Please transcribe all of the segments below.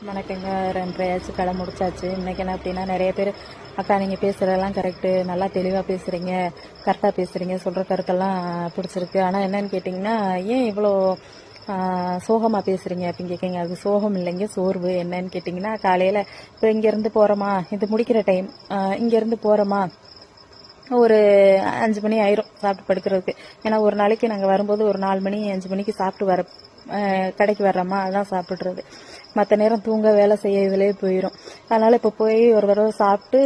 வணக்கங்க. 2:30 கடை முடிச்சாச்சு. இன்னைக்கு என்ன அப்படின்னா, நிறைய பேர் அக்கா நீங்கள் பேசுகிறதெல்லாம் கரெக்டு, நல்லா தெளிவாக பேசுகிறீங்க, கரெக்டாக பேசுகிறீங்க, சொல்கிற கருத்தெல்லாம் பிடிச்சிருக்கு. ஆனால் என்னன்னு கேட்டிங்கன்னா, ஏன் இவ்வளோ சோகமாக பேசுகிறீங்க அப்படின்னு கேட்குங்க. அது சோகம் இல்லைங்க, சோர்வு. என்னன்னு கேட்டிங்கன்னா, காலையில் இப்போ இங்கேருந்து போகிறோமா, இது முடிக்கிற டைம், இங்கேருந்து போகிறோமா ஒரு 5 மணி ஆயிரும் சாப்பிட்டு படுக்கிறதுக்கு. ஏன்னா ஒரு நாளைக்கு நாங்கள் வரும்போது ஒரு 4 மணி 5 மணிக்கு சாப்பிட்டு வர கடைக்கு வர்றோமா, அதான் சாப்பிட்றது. மற்ற நேரம் தூங்க வேலை செய்ய இதிலே போயிடும். அதனால் இப்போ போய் ஒரு தடவை சாப்பிட்டு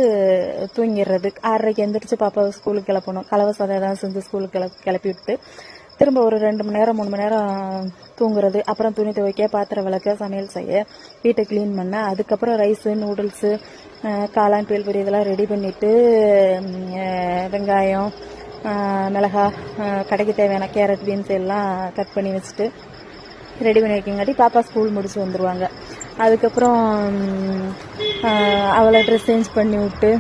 தூங்கிடுறது. 6:30க்கு எந்திரிச்சு பாப்பாவை ஸ்கூலுக்கு கிளப்பணும். கலவை சாதம் ஏதாவது செஞ்சு ஸ்கூலுக்கு கிளப்பி விட்டு திரும்ப ஒரு 2 மணி நேரம் 3 மணி நேரம் தூங்குறது. அப்புறம் துணி துவைக்க, பாத்திரம் விளக்க, சமையல் செய்ய, வீட்டை க்ளீன் பண்ண, அதுக்கப்புறம் ரைஸு, நூடுல்ஸு, காளான், பேல்பொரி இதெல்லாம் ரெடி பண்ணிவிட்டு வெங்காயம், மிளகா, கடைக்கு தேவையான கேரட், பீன்ஸ் எல்லாம் கட் பண்ணி வச்சுட்டு ரெடி பண்ணி வைக்கங்காட்டி பாப்பா ஸ்கூல் முடிச்சு வந்துடுவாங்க. அதுக்கப்புறம் அவளை ட்ரெஸ் சேஞ்ச் பண்ணி விட்டு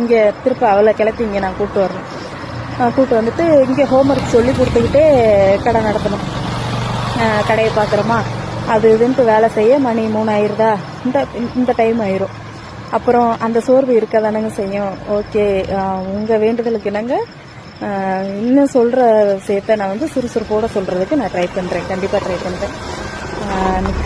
இங்கே திருப்ப அவளை கிளப்பி இங்கே நான் கூப்பிட்டு வரணும். கூப்பிட்டு வந்துட்டு இங்கே ஹோம்ஒர்க் சொல்லி கொடுத்துக்கிட்டே கடை நடத்தணும். கடையை பார்க்குறோமா, அது இதுன்ட்டு வேலை செய்ய மணி 3 ஆயிருதா, இந்த டைம் ஆயிரும். அப்புறம் அந்த சோர்வு இருக்க தானங்க செய்யும். ஓகே, உங்கள் வேண்டுதலுக்கு என்னங்க இன்னும் சொல்கிற விஷயத்த நான் சுறுசுறுப்போடு சொல்கிறதுக்கு நான் ட்ரை பண்ணுறேன். கண்டிப்பாக ட்ரை பண்ணுறேன்.